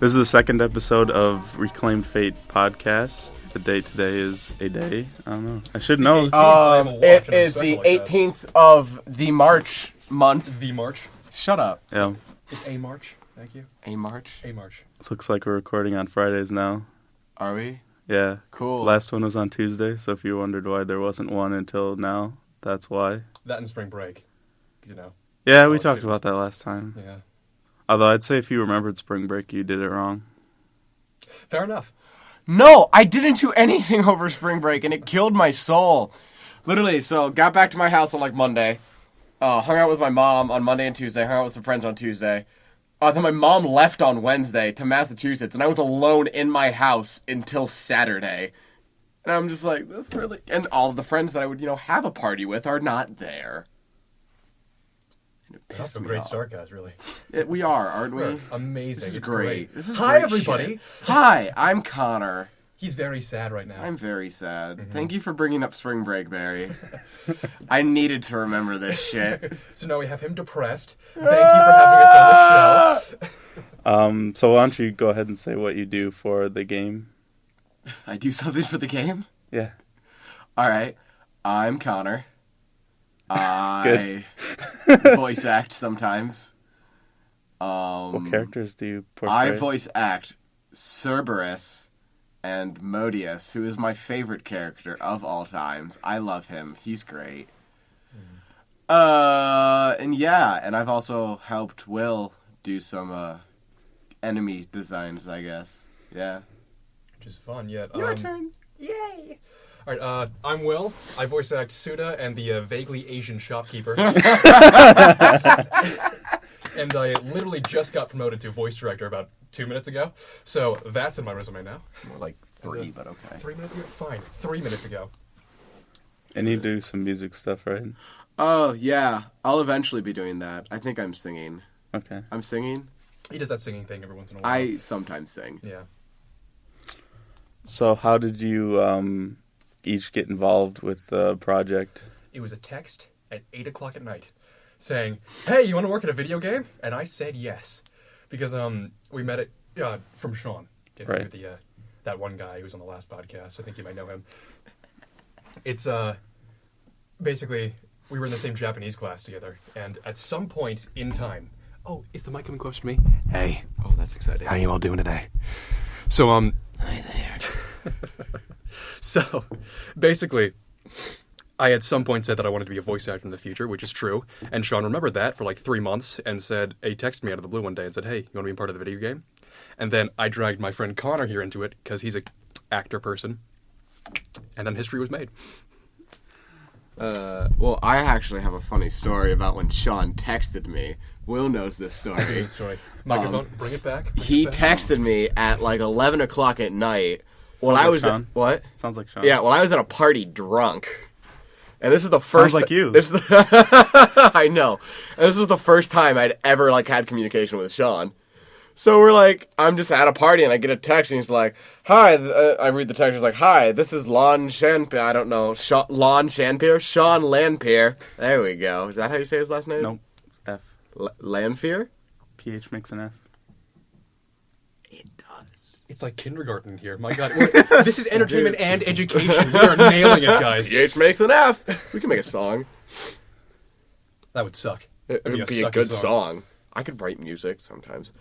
This is the second episode of Reclaimed Fate podcast. The date today is a day. I don't know. I should know. It is the 18th of the March month. The March. Shut up. Yeah. It's a March. Thank you. A March? A March. Looks like we're recording on Fridays now. Are we? Yeah. Cool. Last one was on Tuesday, so if you wondered why there wasn't one until now, that's why. That and spring break. 'Cause, you know. Yeah, we talked about that last time. Yeah. Although I'd say if you remembered spring break, you did it wrong. Fair enough. No, I didn't do anything over spring break, and it killed my soul. Literally, so got back to my house on like Monday. Hung out with my mom on Monday and Tuesday. Hung out with some friends on Tuesday. Then my mom left on Wednesday to Massachusetts, and I was alone in my house until Saturday. And I'm just like, that's really... And all of the friends that I would, have a party with are not there. And it That's pissed a me great off. start, guys, really. We are, aren't we? We're amazing. This is It's great. This is Hi, great everybody. shit. Hi, I'm Connor. He's very sad right now. I'm very sad. Thank you for bringing up spring break, Barry. I needed to remember this shit. So now we have him depressed. Thank you for having us on the show. So why don't you go ahead and say what you do for the game? I do something for the game? Yeah. All right. I'm Connor. I voice act sometimes. What characters do you portray? I voice act Cerberus and Modius, who is my favorite character of all times. I love him. He's great. And I've also helped Will do some enemy designs, I guess. Yeah. Which is fun, yet. Your turn. Yay! Alright, I'm Will. I voice act Suda and the vaguely Asian shopkeeper. And I literally just got promoted to voice director about 2 minutes ago. So that's in my resume now. More like 3, but okay. 3 minutes ago? Fine. 3 minutes ago. And you do some music stuff, right? Oh, yeah. I'll eventually be doing that. I think I'm singing. Okay. I'm singing? He does that singing thing every once in a while. I sometimes sing. Yeah. So how did you each get involved with the project? It was a text at 8 o'clock at night saying, hey, you want to work at a video game? And I said yes. Because we met it from Sean. If Right. you're that one guy who was on the last podcast. I think you might know him. It's basically, we were in the same Japanese class together. And at some point in time... Oh, is the mic coming closer to me? Hey. Oh, that's exciting. How you all doing today? So, Hi there. So, basically, I at some point said that I wanted to be a voice actor in the future, which is true. And Sean remembered that for like 3 months and said, he texted me out of the blue one day and said, hey, you want to be part of the video game? And then I dragged my friend Connor here into it because he's a actor person. And then history was made. Well, I actually have a funny story about when Sean texted me. Will knows this story. Story. Microphone, bring it back. He texted me at like 11 o'clock at night. When Sounds I like was Sean. what? Sounds like Sean. Yeah, when I was at a party drunk. And this is the first... Sounds like you. This is I know. And this was the first time I'd ever like had communication with Sean. So we're like, I'm just at a party and I get a text and he's like, hi, I read the text, he's like, hi, this is Lon Shanpier, I don't know, Lon Shanpier? Sean Lanpier. There we go. Is that how you say his last name? Nope. F. Lanpier? PH makes an F. It does. It's like kindergarten here. My God. This is entertainment and education. We are nailing it, guys. PH makes an F. We can make a song. That would suck. It That'd would be a sucky good song. I could write music sometimes.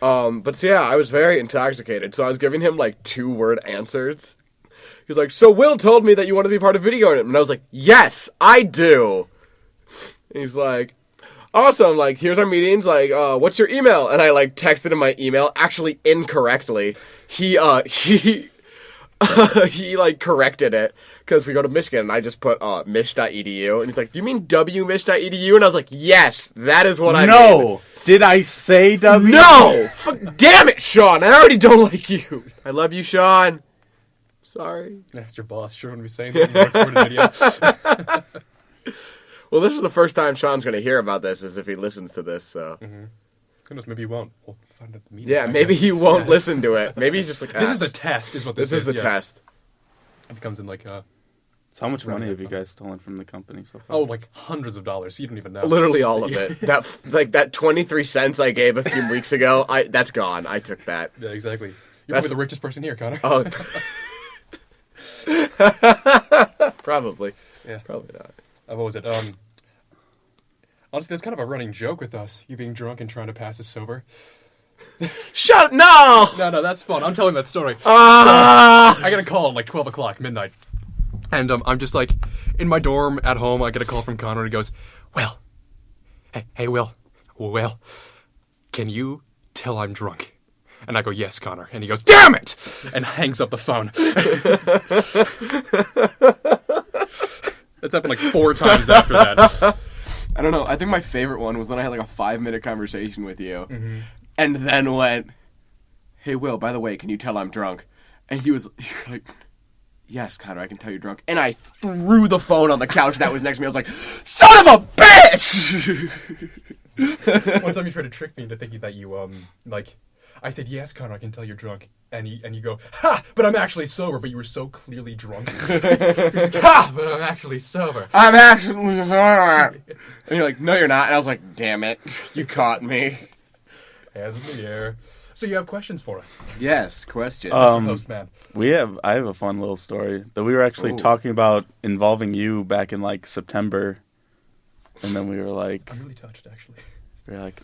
But so yeah, I was very intoxicated. So I was giving him like 2-word answers. He was like, so Will told me that you want to be part of video game. And I was like, yes, I do. And he's like, awesome. Like, here's our meetings. Like, what's your email? And I like texted him my email, actually incorrectly. He like corrected it because we go to Michigan and I just put mich.edu and he's like, do you mean wmich.edu? And I was like, yes, that is what I mean. No! Did I say W? No! Damn it, Sean. I already don't like you. I love you, Sean. Sorry. That's your boss. Sure, when we saying that in the recorded video. Well, this is the first time Sean's going to hear about this is if he listens to this, so. Who knows? Maybe he won't. We'll find out the meeting. Yeah, maybe he won't listen to it. Maybe he's just like, This is the test, is what this This is the yeah. test. It comes in like So how much money Right. have you guys stolen from the company so far? Oh, like hundreds of dollars. You don't even know. Literally all of it. That 23 cents I gave a few weeks ago, that's gone. I took that. Yeah, exactly. You're That's- probably the richest person here, Connor. Oh. Probably. Yeah. Probably not. What was it? Honestly, there's kind of a running joke with us. You being drunk and trying to pass as sober. Shut no! No, that's fun. I'm telling that story. Ah! I get a call at like 12 o'clock, midnight. And I'm just like, in my dorm at home, I get a call from Connor and he goes, Will. Hey, Will. Will. Can you tell I'm drunk? And I go, yes, Connor. And he goes, damn it! And hangs up the phone. That's happened like 4 times after that. I don't know. I think my favorite one was when I had like a 5-minute conversation with you. Mm-hmm. And then went, hey, Will, by the way, can you tell I'm drunk? And he was like, yes, Connor, I can tell you're drunk. And I threw the phone on the couch that was next to me. I was like, son of a bitch! One time you tried to trick me into thinking that you, I said, yes, Connor, I can tell you're drunk. And you go, ha, but I'm actually sober. But you were so clearly drunk. Like, ha, but I'm actually sober. I'm actually sober. And you're like, no, you're not. And I was like, damn it. You caught me. Hands in the air. So you have questions for us, Yes, question. Mr. Postman. I have a fun little story that we were actually Ooh. talking about involving you back in like September, and then we were like, I'm really touched, actually.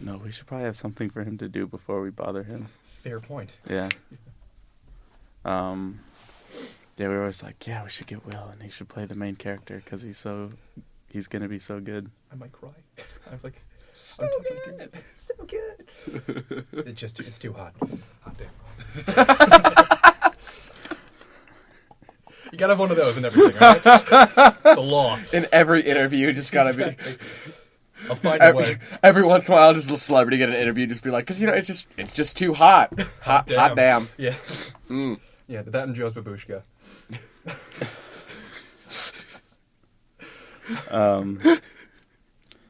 no, we should probably have something for him to do before we bother him. Fair point. Yeah. Yeah, we were always like, yeah, we should get Will, and he should play the main character because he's gonna be so good. I might cry. I'm like, so I'm talking good. to you. So good. It's too hot. Hot damn. You gotta have one of those and everything, right? It's a law. In every interview, just gotta be... I'll find a way. Every once in a while, just a celebrity get an interview, just be like, because it's just too hot. Hot damn. Yeah. Mm. Yeah, that and Joe's babushka.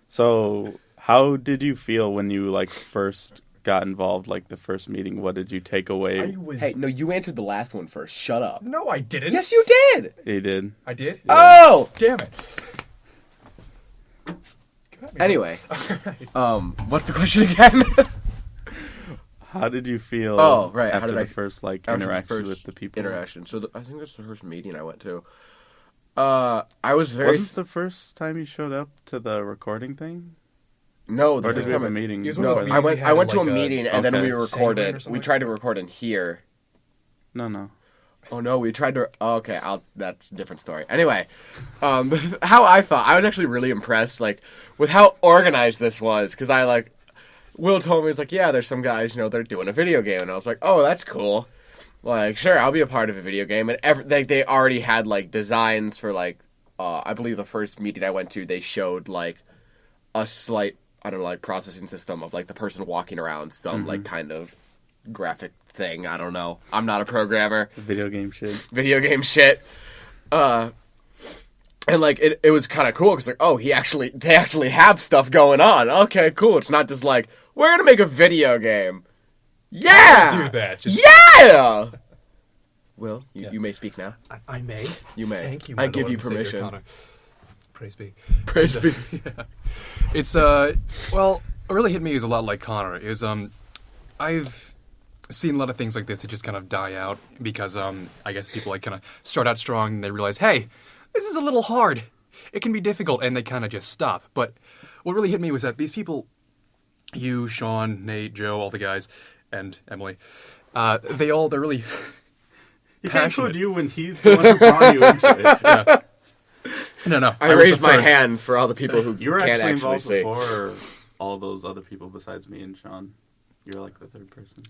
So how did you feel when you like first got involved, like the first meeting? What did you take away? Hey, no, you answered the last one first. Shut up. No, I didn't. Yes, you did. You did. I did? Oh! Damn it. Anyway. What's the question again? How did you feel Oh, right, how after did the I- first like after the interaction first with the people? Interaction. So I think that's the first meeting I went to. I was very... Wasn't the first time you showed up to the recording thing? No, the Or did first we have time a meeting? It was one of No, those meetings we I had went in, to a like, meeting and then okay. we Sanguine or recorded. something? We tried to record in here. No. Oh no, we tried to. Oh, okay, that's a different story. Anyway, how I thought, I was actually really impressed, like, with how organized this was, because Will told me, he's like, yeah, there's some guys, they're doing a video game, and I was like, oh, that's cool. Like, sure, I'll be a part of a video game, and they already had like designs for like, I believe the first meeting I went to, they showed like a slight, I don't know, like processing system of like the person walking around, some like kind of graphic thing. I don't know. I'm not a programmer. Video game shit. And like it was kind of cool because like, oh, they actually have stuff going on. Okay, cool. It's not just like we're gonna make a video game. Yeah, Do that. Just... yeah. Will, you may speak now. I may. You may. Thank you. I my give Lord you and Savior, permission. Connor. Praise be. Praise be. Yeah. It's well, what really hit me is a lot like Connor. Is I've seen a lot of things like this that just kind of die out because I guess people like kind of start out strong and they realize, hey, this is a little hard. It can be difficult, and they kind of just stop. But what really hit me was that these people, you, Sean, Nate, Joe, all the guys, and Emily, they're really You can't passionate. include you when he's the one who brought you into it. Yeah. No. I was raised the my first. hand for all the people who You were can't actually actually involved see. before all those other people besides me and Sean. You're like the third person.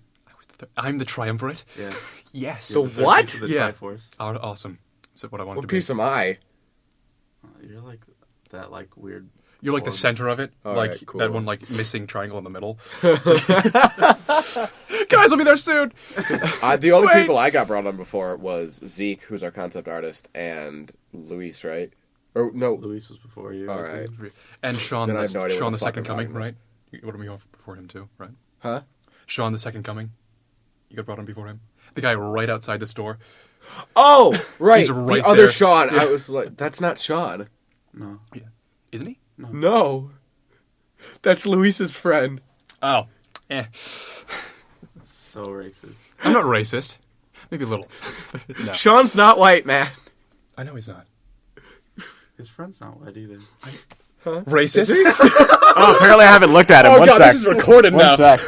I'm the triumvirate. Yeah. Yes. So You're the third what? piece of the Yeah. Triforce. Oh, awesome. That's what I wanted What to be. piece am I? You're like that like weird. You're like the orb. center of it, All like right, cool. that one like missing triangle in the middle. Guys, I'll be there soon. The only Wait. people I got brought on before was Zeke, who's our concept artist, and Luis, right? Or no, Luis was before you. all right. And Sean, Then I the, have no idea Sean what the the fuck second I'm coming, talking about. right? You got me off before him too, right? Huh? Sean the second coming. You got brought on before him. The guy right outside the store. Oh, right. He's right the other there. Sean. I was like, that's not Sean. No. Yeah. Isn't he? No. That's Luis's friend. Oh. Eh. So racist. I'm not racist. Maybe a little. No. Sean's not white, man. I know he's not. His friend's not white either. Racist? Oh, apparently I haven't looked at him. Oh, One God, sec. this is recorded now. One sec.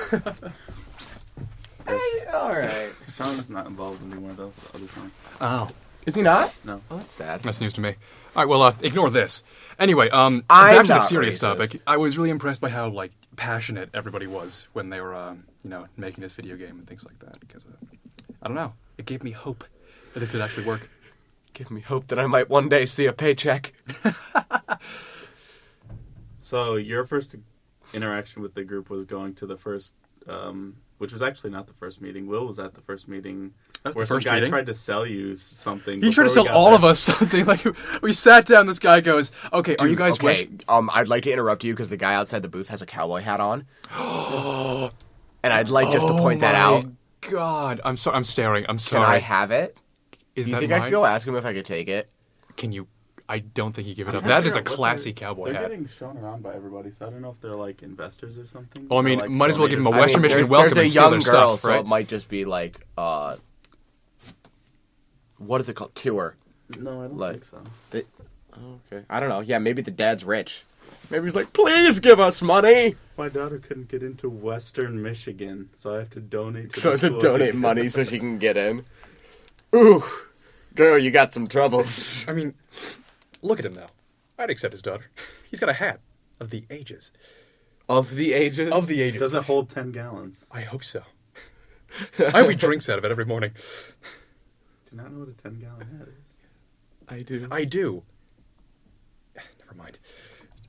All right. Sean's not involved anymore though. The other song. Oh. Is he not? No. Oh, that's sad. That's news to me. All right, well, ignore this. Anyway, I'm back to the not serious racist. topic. I was really impressed by how, like, passionate everybody was when they were, making this video game and things like that. Because, I don't know. It gave me hope that this could actually work. Give me hope that I might one day see a paycheck. So your first interaction with the group was going to the first, which was actually not the first meeting. Will was at the first meeting. That's where the first some guy meeting? tried to sell you something. He tried to before we sell got all there. of us something. Like, we sat down, this guy goes, okay, are you guys okay, rich? I'd like to interrupt you because the guy outside the booth has a cowboy hat on. And I'd like just to point that out. God, I'm sorry. I'm staring. I'm Can sorry. I have it? Is Do you that think mine? I could go ask him if I could take it? Can you? I don't think you give it up. I'm That trying is to a figure out what classy cowboy They're hat. getting shown around by everybody, so I don't know if they're like investors or something. Well, I mean, Or, like, might as well give them a donators. Western Michigan there's, welcome there's and a steal young their girl, stuff, so right? it might just be like, what is it called? Tour. No, I don't like- think so. Okay. I don't know. Yeah, maybe the dad's rich. Maybe he's like, please give us money. My daughter couldn't get into Western Michigan, so I have to donate. So the to school donate get money in. so she can get in. Ooh, girl, you got some troubles. I mean, look at him now. I'd accept his daughter. He's got a hat of the ages. Of the ages? Of the ages. Does it hold 10 gallons? I hope so. I eat drinks out of it every morning. Do you not know what a 10-gallon hat is? I do. I do. Never mind.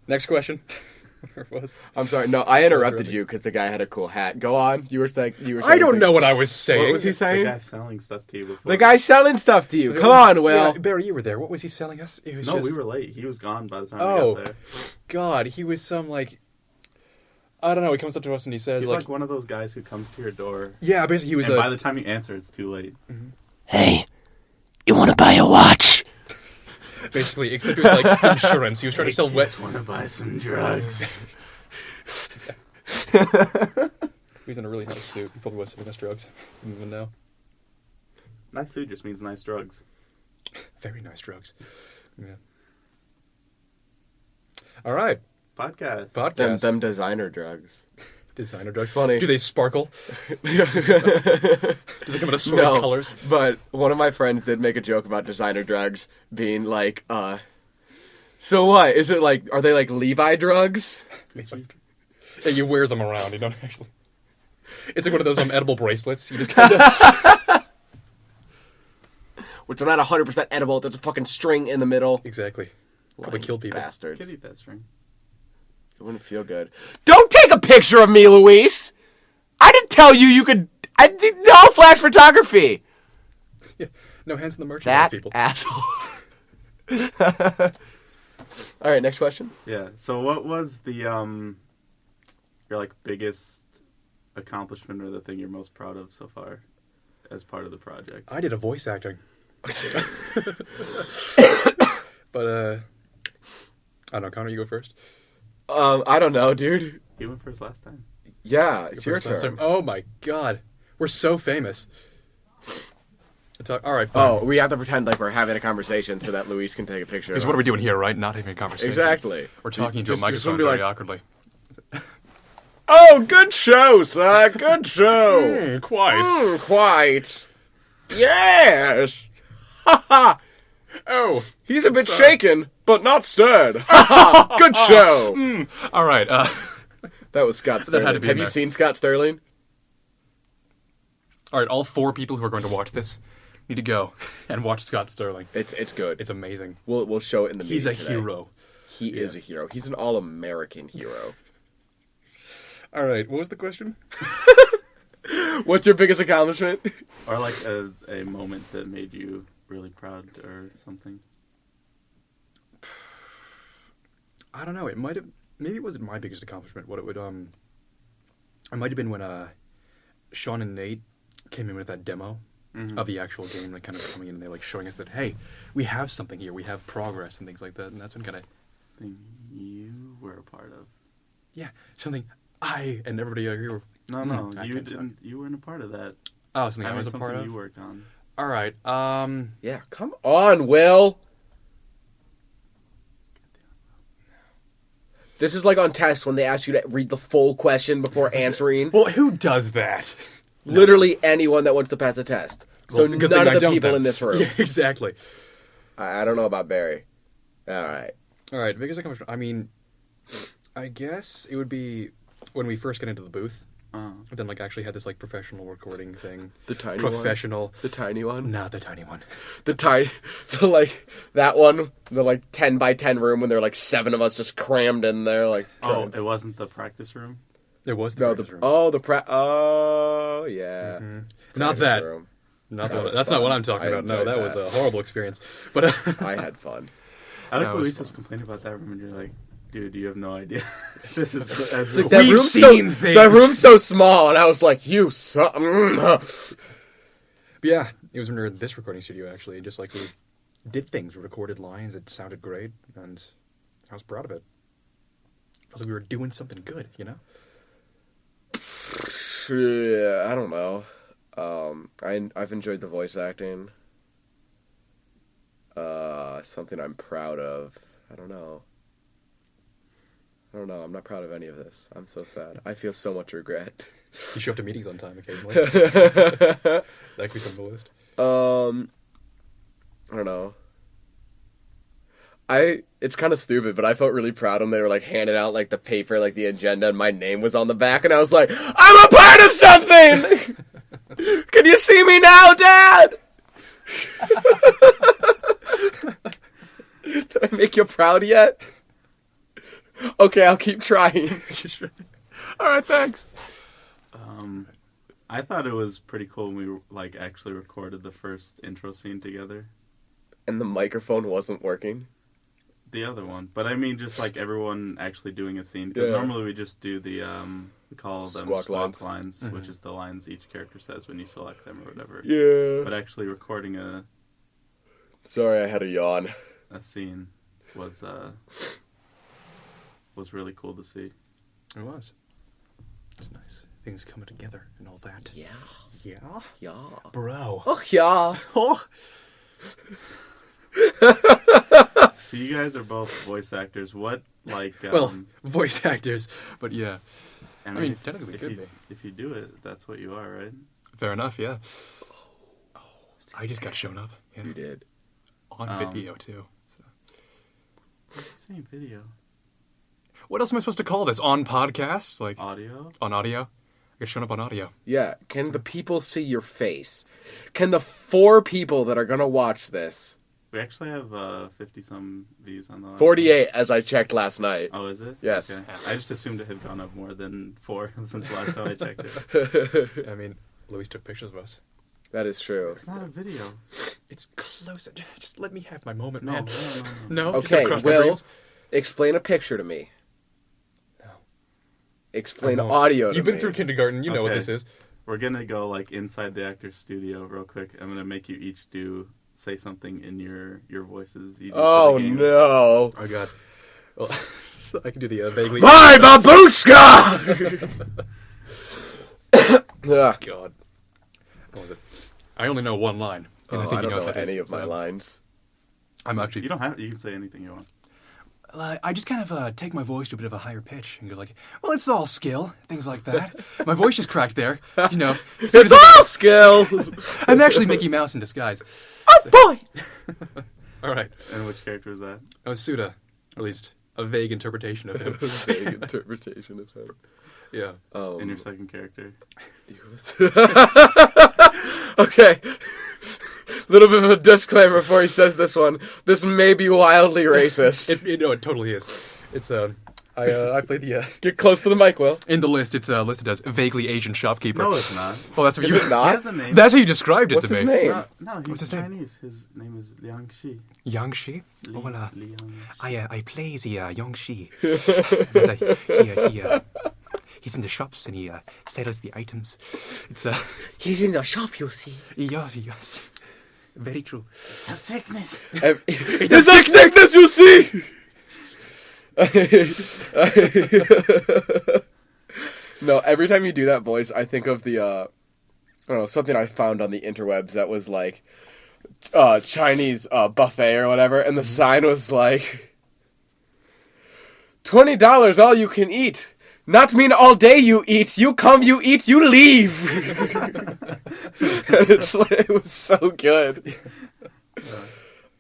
Next question. Where it was? I'm sorry. No, I interrupted interrupting. you because the guy had a cool hat. Go on. You were saying. I don't know what I was saying. What was he The saying? guy selling stuff to you before. The guy selling stuff to you. Come on, Will. Yeah, Barry, you were there. What was he selling us? It was No, just... we were late. He was gone by the time Oh. we got there. God, he was some, like... I don't know. He comes up to us and he says, He's like one of those guys who comes to your door, Yeah, basically he was and by the time you answer, it's too late. Hey, you want to buy a watch? Basically, except it was like insurance. He was trying to sell wet... Want to buy some drugs? He was in a really nice suit. He probably was selling us drugs. Didn't even know. Nice suit just means nice drugs. Very nice drugs. Yeah. All right. Podcast. Them designer drugs. Designer drugs. funny. Do they sparkle? Do they come in a sort of colors? But one of my friends did make a joke about designer drugs being like, so what? Is it like, are they like Levi drugs? Yeah, you wear them around. You don't actually. It's like one of those edible bracelets. You just kind of. Which are not 100% edible. There's a fucking string in the middle. Exactly. Probably Lying killed people. Bastards. Could eat that string. It wouldn't feel good. Don't take a picture of me, Luis! I didn't tell you you could... No flash photography! Yeah. No hands in the merchandise, That people. asshole. Alright, next question. Yeah. So, what was the your like biggest accomplishment or the thing you're most proud of so far as part of the project? I did a voice acting. But, I don't know. Connor, you go first. I don't know, dude. He went first last time. Yeah, it's your First last turn. time. Oh my god. We're so famous. All right, fine. Oh, we have to pretend like we're having a conversation so that Luis can take a picture Because of what are we us. doing here, right? Not having a conversation. Exactly. We're talking to Just- a just microphone wanna be very like- awkwardly. Oh, good show, sir. Good show. Quite. Quite. Yes. Ha ha. Oh. He's a bit shaken, but not stirred. Ha ha. Good show. All right. That was Scott That Sterling. had to be Have in you there. seen Scott Sterling? All right. All 4 people who are going to watch this need to go and watch Scott Sterling. It's good. It's amazing. We'll show it in the He's a meeting today. hero. He is a hero. He's an all-American hero. All right. What was the question? What's your biggest accomplishment? Or like a moment that made you really proud or something? I don't know. It might have. Maybe it wasn't my biggest accomplishment. What it would. It might have been when Sean and Nate came in with that demo of the actual game, like kind of coming in and they're like showing us that, hey, we have something here, we have progress and things like that, and that's when kind of Thing you were a part of. something I and everybody here were, No, I you can't talk. didn't. You weren't a part of that. oh, something I mean, was a part something of. You worked on. All right, Yeah, come on, Will. This is like on tests when they ask you to read the full question before answering. well, who does that? Literally anyone that wants to pass a test. So Well, good none thing I of the don't, people then. in this room. Yeah, exactly. I don't know about Barry. All right. All right, biggest accomplishment. I mean, I guess it would be when we first got into the booth. Then like actually had this like professional recording thing. The tiny professional. one? The tiny one? Not the tiny one. That one, the like 10 by 10 room when there were like 7 of us just crammed in there. Like, Oh, it wasn't the practice room. It was the no, practice room. Oh, yeah. Not that. Room. Not That that. was That's fun. not what I'm talking I about. No, enjoyed that was that. a horrible experience. But I had fun. I like That was Luis fun. complaining about that room, and you're like, dude, you have no idea. This is. It's like, We've seen things. That room's so small, and I was like, you suck. But yeah, it was when we were in this recording studio actually. Just like we did things, we recorded lines. It sounded great, and I was proud of it. Felt like we were doing something good, you know. Yeah, I don't know. I've enjoyed the voice acting. Something I'm proud of. I don't know. I'm not proud of any of this. I'm so sad. I feel so much regret. You show up to meetings on time occasionally. That could be some of the list. I don't know. It's kind of stupid, but I felt really proud when they were like handing out like the paper, like the agenda, and my name was on the back, and I was like, I'm a part of something. Can you see me now, Dad? Did I make you proud yet? Okay, I'll keep trying. All right, thanks. I thought it was pretty cool when we like actually recorded the first intro scene together. And the microphone wasn't working. The other one, but I mean, just like everyone actually doing a scene. Because Yeah. normally we just do the we call them Squawk squawk lines. lines, which is the lines each character says when you select them or whatever. Yeah. But actually recording a Sorry, I had a yawn. scene was really cool to see. It was. It's nice. Things coming together and all that. Yeah. Yeah? Yeah. Bro. Oh, yeah. Oh. So you guys are both voice actors. What like? Well, voice actors, but yeah. I mean, technically we could be. If you do it, that's what you are, right? Fair enough, yeah. Oh, I just got shown up. Yeah. You did. On video, too. So. Same video, What else am I supposed to call this? On podcast? Like, audio. on audio? I got shown up on audio. Yeah. Can the people see your face? Can the 4 people that are going to watch this... We actually have 50-some views on the last 48, as I checked last night. one. Oh, is it? Yes. Okay. I just assumed it had gone up more than 4 since the last time I checked it. I mean, Luis took pictures of us. That is true. It's not a video. It's close. Just let me have my moment, No, man. no. No? Okay, Just cross my Will, dreams? explain a picture to me. No. Explain I won't. audio to You've been me. through kindergarten. You know what Okay. this is. We're gonna go like inside the actor's studio real quick. I'm gonna make you each say something in your voices. Each Oh, for the game. no. Oh, God. Well, I can do the vaguely... My babushka! Ugh. God. What was it? I only know one line. And I think I you don't know what that any is, of my so lines. I'm actually... You don't have. You can say anything you want. I just kind of take my voice to a bit of a higher pitch and go like, well, it's all skill, things like that. My voice just cracked there, you know. It's all skill! I'm actually Mickey Mouse in disguise. Oh, boy! All right. And which character was that? I was Suda, or at least a vague interpretation of him. Vague interpretation is better. Yeah. In your second character. Okay. Little bit of a disclaimer before he says this one. This may be wildly racist. No, it totally is. It's I played the Get close to the mic, Will. in the list. It's listed as vaguely Asian shopkeeper. No, it's not. Well, that's what Is you. it He not? has a name. That's how you described it What's to his me. name? No, he's What's his name? Chinese. His name is Liang Shi. Yang Shi. Oh, well, Liang. I play the Yang Shi. And, he's in the shops and he sells the items. It's He's in the shop, you see. yes, very true. It's a sickness. It's a sickness, you see. No, every time you do that voice, I think of the, I don't know, something I found on the interwebs that was like, Chinese buffet or whatever, and the sign was like, $20 all you can eat. Not mean all day you eat. You come, you eat, you leave. And it was so good.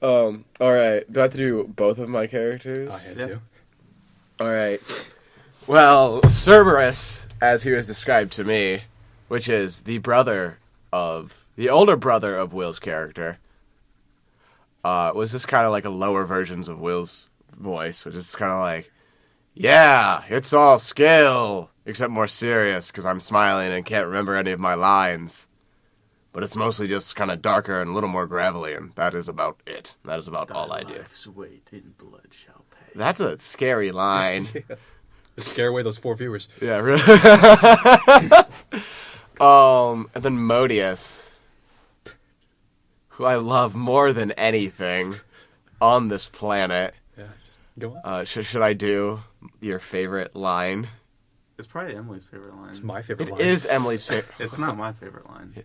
All right. Do I have to do both of my characters? I had to. All right. Well, Cerberus, as he was described to me, which is the older brother of Will's character, was just kind of like a lower versions of Will's voice, which is kind of like, yeah, it's all skill, except more serious because I'm smiling and can't remember any of my lines. But it's mostly just kind of darker and a little more gravelly, and that is about it. That is about all I do. Life's weight in blood shall pay. That's a scary line. Yeah. To scare away those 4 viewers. Yeah, really. And then Modius, who I love more than anything on this planet. Yeah, just go on. Should I do your favorite line? It's probably Emily's favorite line. It's my favorite line. It is Emily's favorite. It's not my favorite line.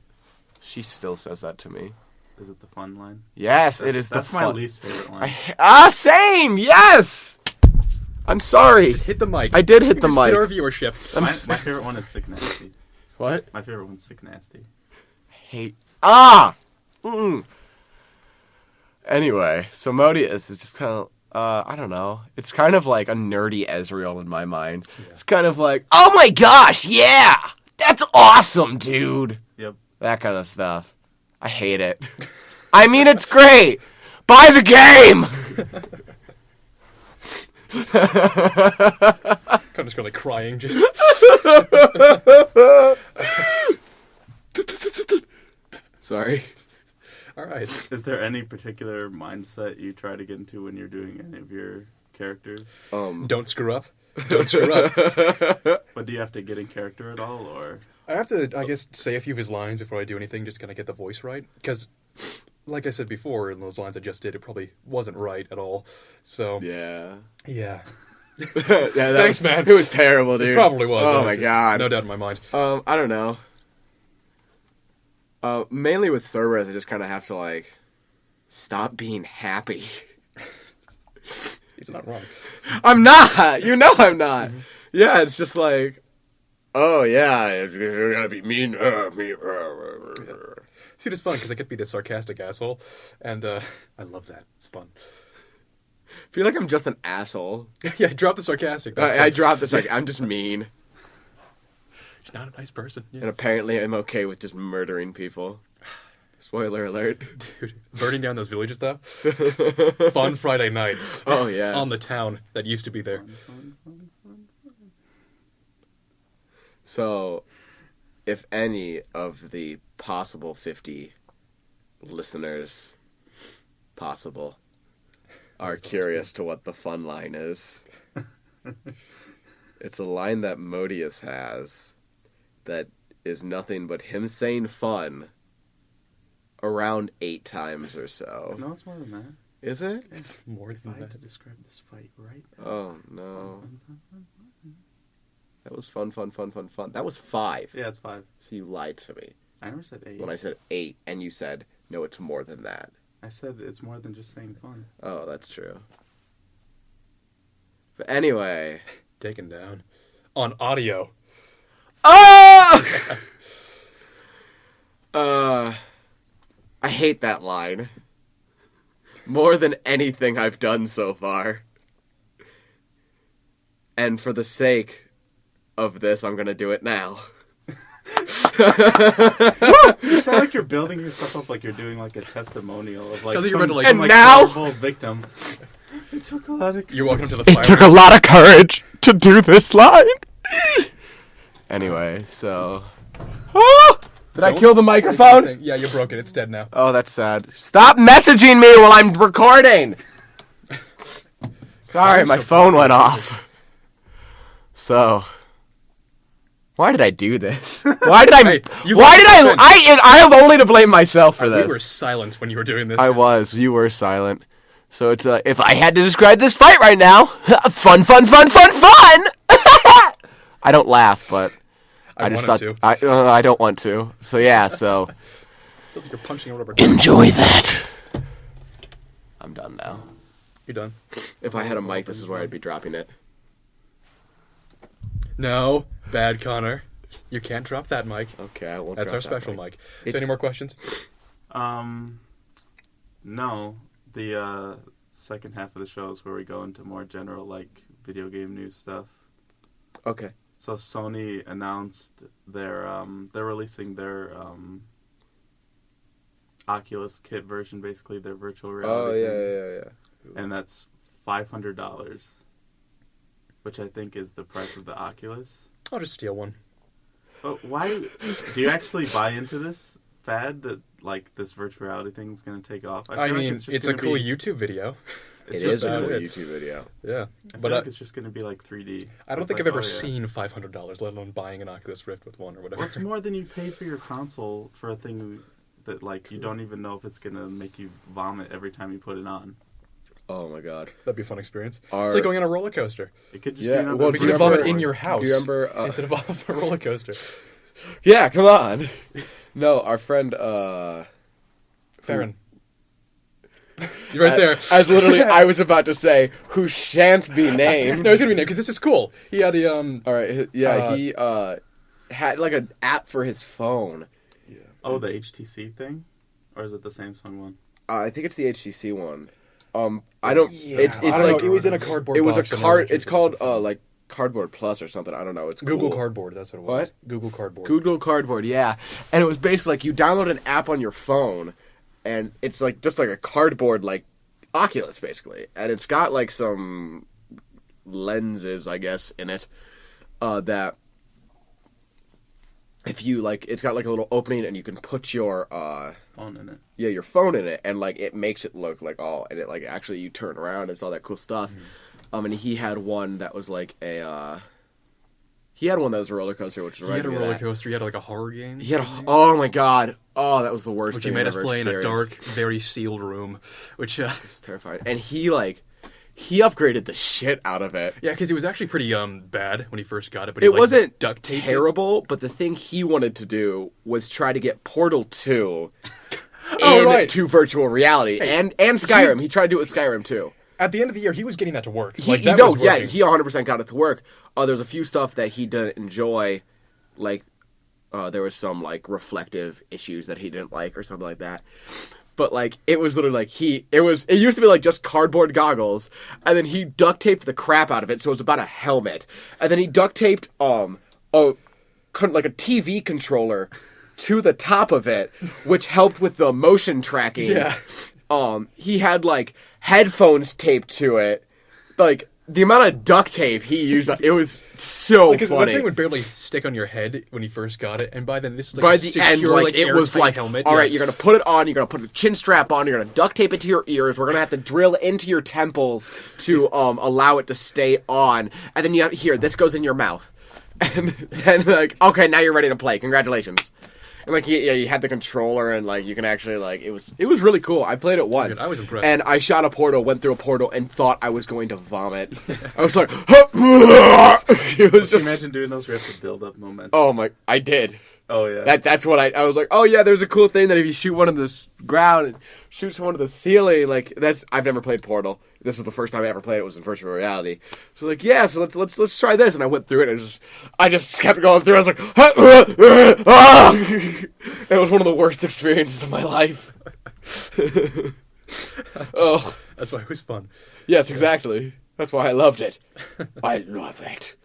She still says that to me. Is it the fun line? Yes, it is That's the my fun. least favorite line. Same. Yes. I'm sorry. Just hit the mic. I did hit the Just mic. hit our viewership. My favorite one is Sick Nasty. What? My favorite one's Sick Nasty. Hate. Anyway, so Modius is just kind of, I don't know. It's kind of like a nerdy Ezreal in my mind. Yeah. It's kind of like, oh my gosh, yeah! That's awesome, dude! Yep. That kind of stuff. I hate it. I mean, it's great! Buy the game! I'm just like crying, just... Sorry. All right. Is there any particular mindset you try to get into when you're doing any of your characters? Don't screw up. Don't screw up. But do you have to get in character at all, or? I have to, I guess, say a few of his lines before I do anything, just kind of get the voice right. Because, like I said before, in those lines I just did, it probably wasn't right at all. So, Yeah. yeah. Thanks, man. It was terrible, dude. It probably was. Oh though, my just god. No doubt in my mind. I don't know. Mainly with Cerberus, I just kind of have to, like, stop being happy. He's not wrong. I'm not! You know I'm not! Yeah, it's just like, oh yeah, you're gonna be mean. See, it's fun, because I get to be this sarcastic asshole, and I love that. It's fun. I feel like I'm just an asshole. Yeah, drop the sarcastic. I dropped this, like, I'm just mean. She's not a nice person. Yeah. And apparently I'm okay with just murdering people. Spoiler alert. Dude, burning down those villages, though. Fun Friday night. Oh, yeah. On the town that used to be there. So, if any of the possible 50 listeners are curious to what the fun line is, it's a line that Modius has that is nothing but him saying fun around 8 times or so. No, it's more than that. Is it? It's more If I than had to that. describe this fight right now. Oh, no. That was fun. That was 5. Yeah, it's 5. So you lied to me. I never said 8. When I said 8, and you said, no, it's more than that. I said it's more than just saying fun. Oh, that's true. But anyway. Taken down. On audio. Oh! I hate that line. More than anything I've done so far. And for the sake of this, I'm gonna do it now. You sound like you're building yourself up like you're doing like a testimonial of like Sounds like you're some, about to, like- some, And like, now- horrible victim. It took a lot of... You're welcome to the fire. It took a lot of courage to do this line. Anyway, so... Oh! Did I kill the microphone? Yeah, you broke it. It's dead now. Oh, that's sad. Stop messaging me while I'm recording! Sorry, my phone went off. So... Why did I do this? Why did I? Hey, you why let did us in. I have only to blame myself for this. We were silent when you were doing this. I was. You were silent. So it's if I had to describe this fight right now, fun. I don't laugh, but I just thought wanted I don't want to. So yeah. So Feels like you're punching out over. enjoy that. I'm done now. You're done. If I had a mic, this is where I'd be dropping it. No, bad Connor. You can't drop that mic. Okay, I won't. That's drop our that special mic. mic. So any more questions? No. The second half of the show is where we go into more general, like, video game news stuff. Okay. So Sony announced they're releasing their Oculus kit version, basically their virtual reality. Oh yeah. And that's $500, which I think is the price of the Oculus. I'll just steal one. But why do you actually buy into this fad that, like, this virtual reality thing is going to take off? I feel mean, like it's a cool YouTube video. It just is a about cool it. YouTube video. Yeah, I but feel like it's just going to be like 3D. I don't It's think like, I've ever oh, yeah. seen $500, let alone buying an Oculus Rift with one or whatever. What's more than you pay for your console for a thing that, like, you don't even know if it's going to make you vomit every time you put it on? Oh my god. That'd be a fun experience. Our- It's like going on a roller coaster. It could just Yeah, be another well, But do you you can vomit remember- in your house do you remember, instead of off a roller coaster. Yeah, come on. No, our friend Farron. You're right there. As literally, I was about to say, who shan't be named. No, he's gonna be named because this is cool. He had a All right, yeah, he had like an app for his phone. Oh, the HTC thing? Or is it the Samsung one? I think it's the HTC one. I don't. It's I don't like know, it was in a cardboard. it was a box and card. everyone It's just called put it in. like Cardboard Plus or something. I don't know. It's Google cool. Cardboard. That's what it was. What? Google Cardboard. Google Cardboard, yeah. And it was basically like you download an app on your phone, and it's like just like a cardboard like Oculus basically, and it's got like some lenses, I guess, in it that if you like, it's got like a little opening, and you can put your Phone in it. yeah, your phone in it, and like it makes it look like and it like actually you turn around, it's all that cool stuff. And he had one that was like a he had one that was a roller coaster, which He had a roller coaster. He had like a horror game. He had oh my god, oh that was the worst Which thing he made I've us ever play in a experienced. dark, very sealed room. Which It's terrifying, and he upgraded the shit out of it. yeah, because it was actually pretty bad when he first got it. But It wasn't duct taped it. terrible, but the thing he wanted to do was try to get Portal 2 Oh, right. into virtual reality, and Skyrim. He tried to do it with Skyrim too. At the end of the year, he was getting that to work. He Like, that no, was yeah, working. he 100% got it to work. There's a few stuff that he didn't enjoy, like there was some like reflective issues that he didn't like or something like that. But like it was literally like it used to be like just cardboard goggles, and then he duct taped the crap out of it, so it was about a helmet, and then he duct taped like a TV controller to the top of it, which helped with the motion tracking. Yeah. He had like headphones taped to it, like the amount of duct tape he used, it was so Because the funny. thing would barely stick on your head when you first got it, and by then this is like By a the secure, end, like it was airtight like, helmet. all Yeah. right, you're gonna put it on, you're gonna put a chin strap on, you're gonna duct tape it to your ears. We're gonna have to drill into your temples to allow it to stay on, and then here, this goes in your mouth, and then like, okay, now you're ready to play. Congratulations. And like, you had the controller, and like you can actually like it was really cool. I played it once. Dude, I was impressed. And I shot a portal, went through a portal, and thought I was going to vomit. I was like, it was just. Imagine doing those where you have to build up momentum. Oh my! I did. Oh, yeah. That's what I was like. Oh yeah, there's a cool thing that if you shoot one of the ground and shoot someone to the ceiling, like that's. I've never played Portal. This is the first time I ever played it. Was in virtual reality. So like, yeah, so let's try this. And I went through it. And I just kept going through. I was like, it was one of the worst experiences of my life. Oh, That's why it was fun. yes, exactly. That's why I loved it. I love it.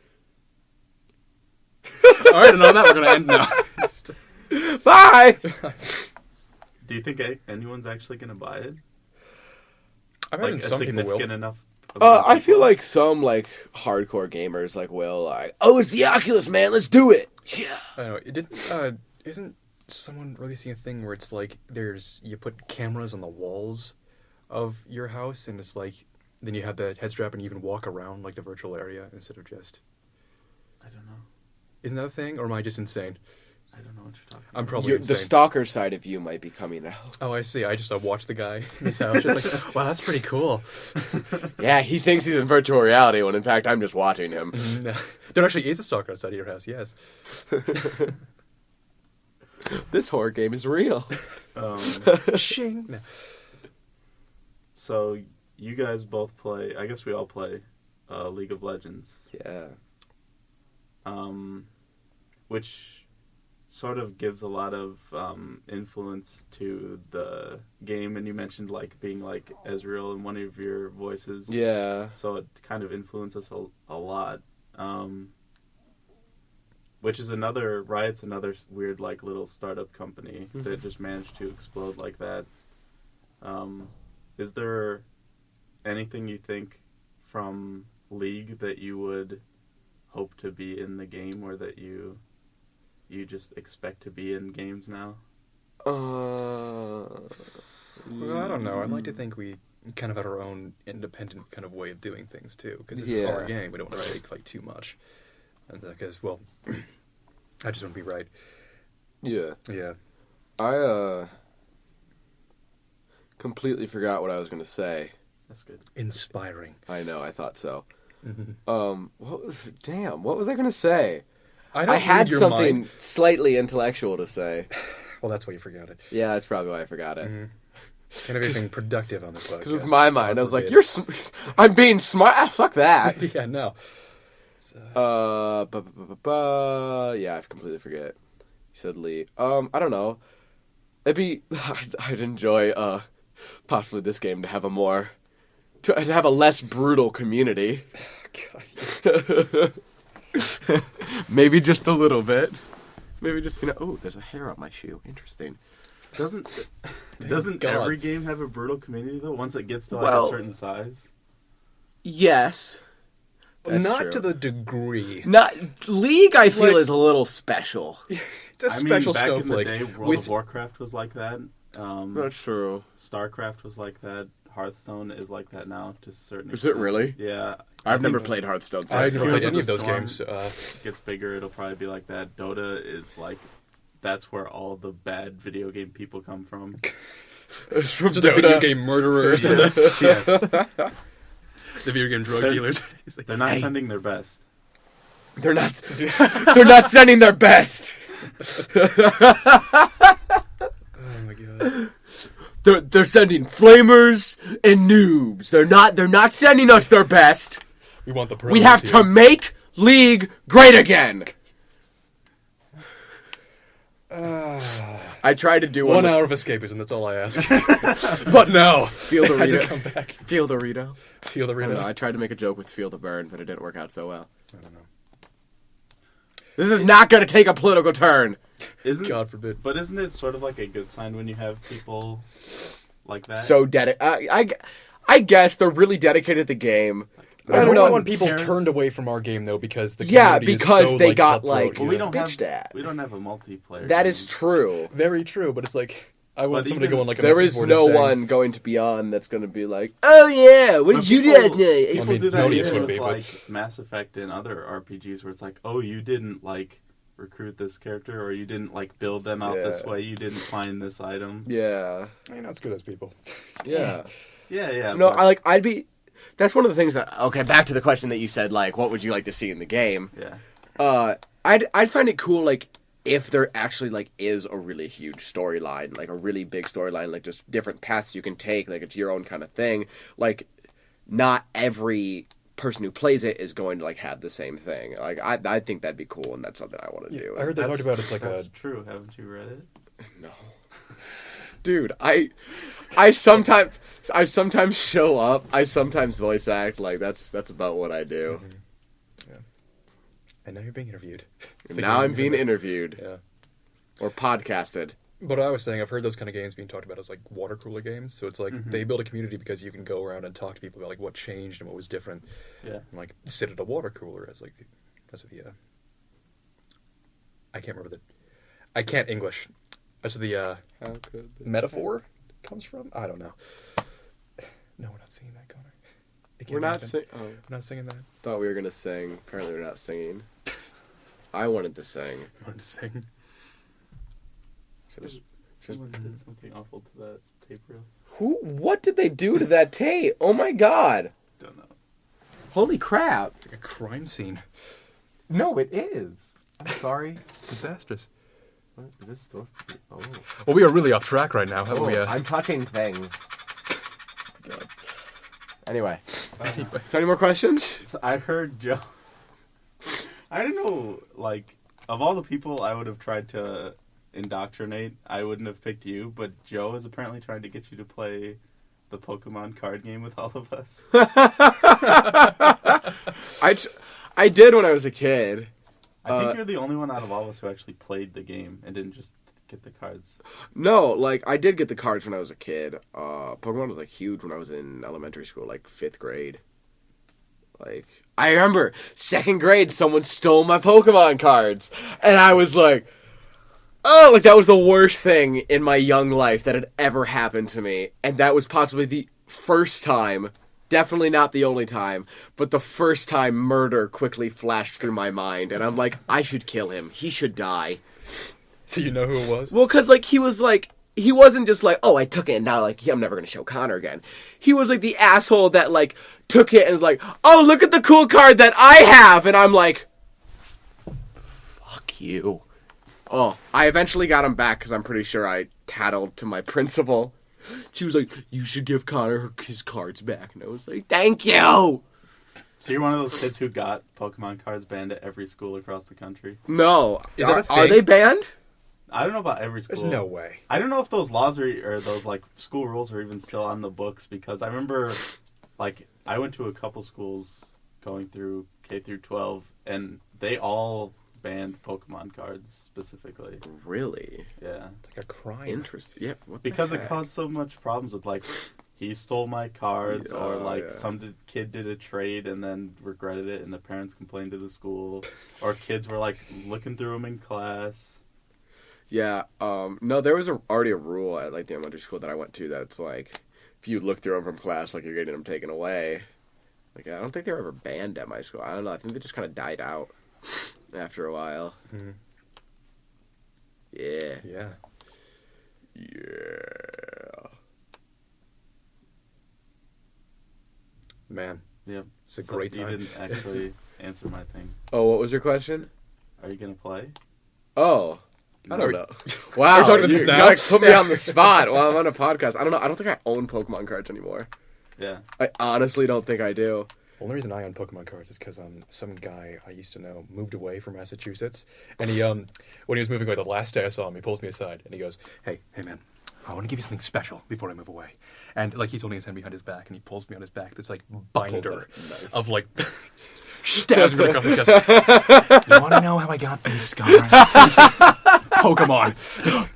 All right, and on that, we're going to end now. Bye. Do you think anyone's actually going to buy it? I've Like, heard a some people will. significant enough? I feel like some like hardcore gamers like will like, oh, it's the Oculus, man, let's do it. Yeah. I don't know. Isn't someone releasing a thing where it's like you put cameras on the walls of your house, and it's like then you have the head strap and you can walk around like the virtual area instead of just. I don't know. Isn't that a thing, or am I just insane? I don't know what you're talking I'm about. probably insane. The stalker side of you might be coming out. Oh, I see. I just watch the guy in his house. Just like, wow, that's pretty cool. Yeah, he thinks he's in virtual reality when in fact I'm just watching him. No. There actually is a stalker outside of your house, yes. This horror game is real. Shing. No. So you guys both play. I guess we all play League of Legends. Yeah. Which sort of gives a lot of influence to the game, and you mentioned like being like Ezreal in one of your voices. Yeah. So it kind of influences a lot. Which is Riot's another weird like little startup company that just managed to explode like that. Is there anything you think from League that you would hope to be in the game, or that you just expect to be in games now? Well, I don't know. I'd like to think we kind of had our own independent kind of way of doing things too, because this is our game. We don't want to take like too much, and because well, I just want to be right. Yeah. Yeah. I completely forgot what I was going to say. That's good. Inspiring. I know, I thought so. Mm-hmm. What was I going to say? I had your something mind. slightly intellectual to say. Well, that's why you forgot it. Yeah, that's probably why I forgot it. Mm-hmm. Can't have anything productive on this podcast. Because with my mind, I was like, forbid. I'm being smart. Ah, fuck that. Yeah, no. Yeah, I completely forget. You said Lee. I don't know. I'd enjoy, possibly this game to have to have a less brutal community. God. Maybe just a little bit. Maybe just, oh, there's a hair on my shoe. Interesting. Doesn't God. every game have a brutal community though? Once it gets to like Well, a certain size. Yes. That's Not true. to the degree. Not League, I feel, Like- is a little special. It's a I mean, special back in the snowflake. day, World with of Warcraft was like that. That's true. StarCraft was like that. Hearthstone is like that now, to a certain Is extent. it really? Yeah. I've never played Hearthstone. So I've never Heroes played of any the of those Storm games. Gets bigger, it'll probably be like that. Dota is like, that's where all the bad video game people come from. It's from So the video game murderers and Yes, yes. the video game drug They're- dealers. He's like, They're not Hey. sending their best. They're not. They're not sending their best. oh my god. They're sending flamers and noobs. They're not sending us their best. We want the pros We have here. to make League great again. I tried to do 1 one. hour of escapism, that's all I ask. But no. Feel the I had to Rito. come back. Feel the Rito. Feel the I don't rhythm. know. I tried to make a joke with Feel the Burn, but it didn't work out so well. I don't know. This is not going to take a political turn. God forbid. But isn't it sort of like a good sign when you have people like that? So I guess they're really dedicated to the game. I don't know. When people Parents- turned away from our game, though, because the Yeah, community is because so, they like, got, cutthroat, like, Well, we don't bitched have at. we don't have a multiplayer. That game. is true. Very true, but it's like I want But somebody even- going like a There message is board no and saying, one going to be on that's going to be like, oh yeah, what But did you do people- that night? People I mean, do that Nodius even would with be, but- like Mass Effect and other RPGs where it's like, oh, you didn't like recruit this character, or you didn't like build them out this Yeah. way, you didn't find this item. Yeah. I mean, that's good as people. Yeah. Yeah. No, but- I'd be. That's one of the things that. Okay, back to the question that you said, like, what would you like to see in the game? Yeah. I'd find it cool, like, if there actually like is a really huge storyline, like a really big storyline, like just different paths you can take, like it's your own kind of thing. Like, not every person who plays it is going to like have the same thing. Like, I think that'd be cool, and that's something I want to do. I heard they talked about it's like that's a true. Haven't you read it? No. Dude, I sometimes show up. I sometimes voice act. Like that's about what I do. Mm-hmm. And now you're being interviewed. Now I'm being interviewed Yeah. or podcasted. But I was saying, I've heard those kind of games being talked about as like water cooler games. So it's like Mm-hmm. they build a community because you can go around and talk to people about like what changed and what was different. Yeah. And like sit at a water cooler as like that's the I can't remember I can't English. That's the How could this metaphor comes from. I don't know. No, we're not singing that, Connor. It can't We're not happen. singing. Oh, We're not singing that. thought we were gonna sing. Apparently, we're not singing. I wanted to sing. I wanted to sing. Someone did something awful to that tape reel. What did they do to that tape? Oh my god. Don't know. Holy crap. It's like a crime scene. No, it is. I'm sorry. It's disastrous. What is this supposed to be? Oh. Well, we are really off track right now, haven't we? I'm touching things. God. Anyway. Anyway. So any more questions? So I heard Joe. I don't know, like, of all the people I would have tried to indoctrinate, I wouldn't have picked you, but Joe is apparently trying to get you to play the Pokemon card game with all of us. I did when I was a kid. I think you're the only one out of all of us who actually played the game and didn't just get the cards. No, like, I did get the cards when I was a kid. Pokemon was, like, huge when I was in elementary school, like, 5th grade. Like, I remember, 2nd grade, someone stole my Pokemon cards. And I was like, oh, like, that was the worst thing in my young life that had ever happened to me. And that was possibly the first time, definitely not the only time, but the first time murder quickly flashed through my mind. And I'm like, I should kill him. He should die. So you know who it was? Well, because, like, he wasn't just like, oh, I took it and now, like, I'm never going to show Connor again. He was, like, the asshole that, like, took it and was like, oh, look at the cool card that I have. And I'm like, fuck you. Oh, I eventually got him back because I'm pretty sure I tattled to my principal. She was like, you should give Connor his cards back. And I was like, thank you. So you're one of those kids who got Pokemon cards banned at every school across the country? No. Is that a thing? Are they banned? I don't know about every school. There's no way. I don't know if those laws or those, like, school rules are even still on the books, because I remember, like, I went to a couple schools going through K through 12, and they all banned Pokemon cards specifically. Really? Yeah. It's like a crime. Interesting. Yeah. What Because the it heck? caused so much problems with, like, he stole my cards, or, like, yeah. some kid did a trade and then regretted it, and the parents complained to the school, or kids were, like, looking through them in class. Yeah, no, there was already a rule at, like, the elementary school that I went to that's like, if you look through them from class, like, you're getting them taken away. Like, I don't think they were ever banned at my school. I don't know. I think they just kind of died out after a while. Mm-hmm. Yeah. Yeah. Yeah. Man, Yep. it's a great You time. didn't actually answer my thing. Oh, what was your question? Are you going to play? Oh. I Are don't we- know. Wow, Are we talking about you this now? gotta put me on the spot while I'm on a podcast. I don't know. I don't think I own Pokemon cards anymore. Yeah. I honestly don't think I do. Only reason I own Pokemon cards is because some guy I used to know moved away from Massachusetts, and he when he was moving away, the last day I saw him, he pulls me aside and he goes, "Hey man, I want to give you something special before I move away." And, like, he's holding his hand behind his back, and he pulls me on his back. This, like, binder of, like, stabs me across the chest. You want to know how I got these scars? Pokemon.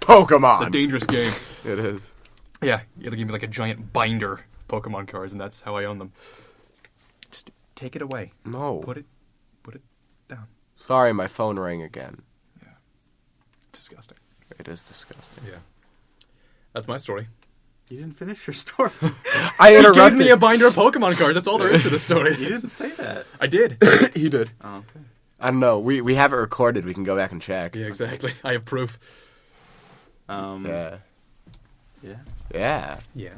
Pokemon. It's a dangerous game. It is. Yeah, you have to give me, like, a giant binder of Pokemon cards, and that's how I own them. Just take it away. No. Put it down. Sorry, my phone rang again. Disgusting. It is disgusting. Yeah. That's my story. You didn't finish your story. I He interrupted. gave me a binder of Pokemon cards. That's all there is to the story. You didn't say that. I did. He did. Oh, okay. I don't know. We have it recorded. We can go back and check. Yeah, exactly. I have proof. Yeah. Yeah. Yeah. Yeah.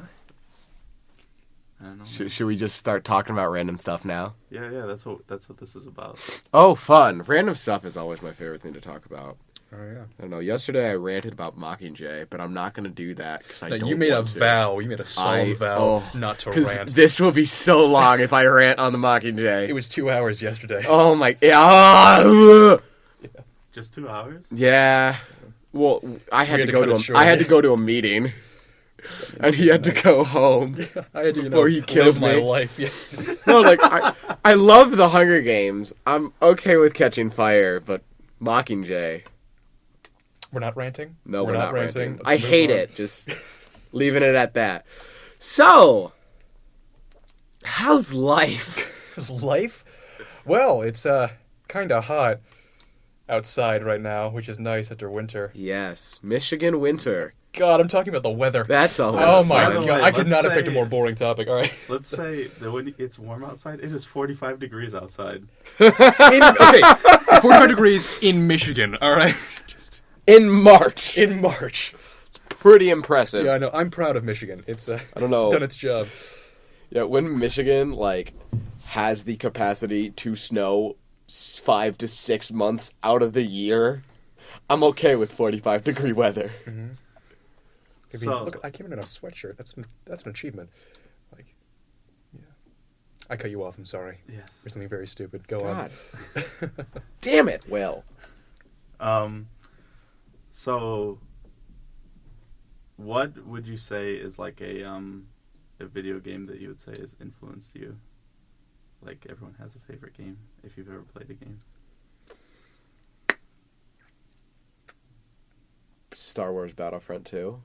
I don't know. Should we just start talking about random stuff now? Yeah, that's what this is about. Oh, fun. Random stuff is always my favorite thing to talk about. Oh, yeah. I don't know. Yesterday I ranted about Mockingjay, but I'm not going to do that because I No, don't you made a want to. vow. You made a solemn vow not to 'cause rant. this will be so long if I rant on the Mockingjay. It was 2 hours yesterday. Oh my. Yeah. Just 2 hours? Yeah. Well, I had had to to go cut to it short. I had to go to a meeting, and he had to go home. I had to, Before he killed live my me. life. Yeah. No, like I love the Hunger Games. I'm okay with Catching Fire, but Mockingjay. We're not ranting? No, we're not ranting. Let's I move hate on. it. Just leaving it at that. So, how's life? Life? Well, it's kind of hot outside right now, which is nice after winter. Yes, Michigan winter. God, I'm talking about the weather. That's a Oh my By the god, way, I could let's not have picked a say- more boring topic. All right. Let's say that when it's warm outside, it is 45 degrees outside. Okay, 45 degrees in Michigan, all right? Just In March. in March. Pretty impressive. Yeah, I know. I'm proud of Michigan. It's I don't know. done its job. Yeah, when Michigan, like, has the capacity to snow 5 to 6 months out of the year, I'm okay with 45-degree weather. Mm-hmm. I mean, So- look, I came in a sweatshirt. That's an achievement. Like, yeah. I cut you off. I'm sorry. Yes. There's something very stupid. Go God. on. Damn it, Will. So, what would you say is like a video game that you would say has influenced you? Like everyone has a favorite game if you've ever played a game. Star Wars Battlefront 2.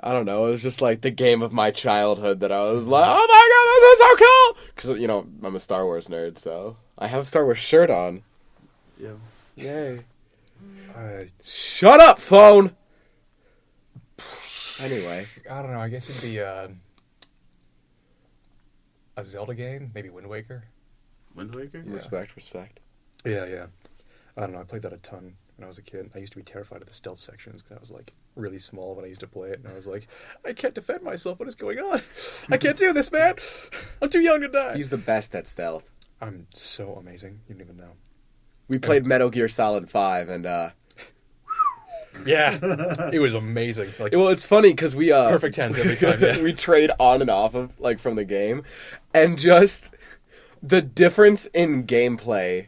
I don't know. It was just like the game of my childhood that I was like, oh my god, this is so cool! Because, you know, I'm a Star Wars nerd, so I have a Star Wars shirt on. Yeah. Yay. I Shut up, phone! Anyway. don't know. I guess it'd be a Zelda game, maybe Wind Waker. Wind Waker? Yeah. Respect. Yeah. I don't know. I played that a ton when I was a kid. I used to be terrified of the stealth sections because I was like really small when I used to play it, and I was like, I can't defend myself. What is going on? I can't do this, man. I'm too young to die. He's the best at stealth. I'm so amazing. You don't even know. We played Metal Gear Solid 5, and, Yeah, it was amazing. Like, well, it's funny because we perfect hands every time. Yeah. we trade on and off of like from the game, and just the difference in gameplay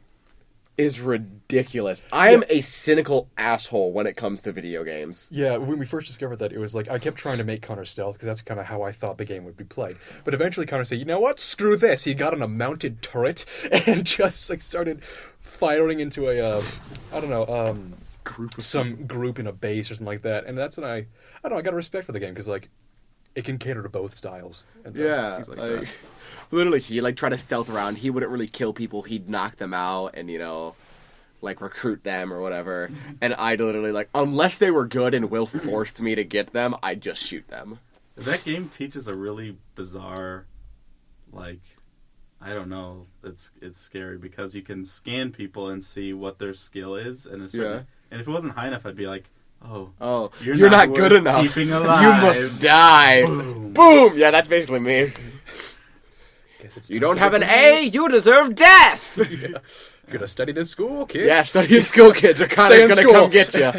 is ridiculous. I am a cynical asshole when it comes to video games. Yeah, when we first discovered that, it was like I kept trying to make Connor stealth because that's kind of how I thought the game would be played. But eventually, Connor said, "You know what? Screw this." He got on a mounted turret and just like started firing into a, I don't know, some group in a base or something like that. And that's when I don't know. I got a respect for the game because like it can cater to both styles. And, Yeah, things like like, that. literally, he like tried to stealth around. He wouldn't really kill people. He'd knock them out and like recruit them or whatever. And I'd literally like, unless they were good and Will forced me to get them, I'd just shoot them. That game teaches a really bizarre, like, I don't know. It's scary because you can scan people and see what their skill is, and and if it wasn't high enough, I'd be like, oh, you're not good worth enough. keeping alive. You must die. Boom. Yeah, that's basically me. Guess it's You time don't to have get an the- A, you deserve death. Yeah. You're gonna study this school, kids. Yeah, studying school kids are kind Stay of in gonna school. come get you.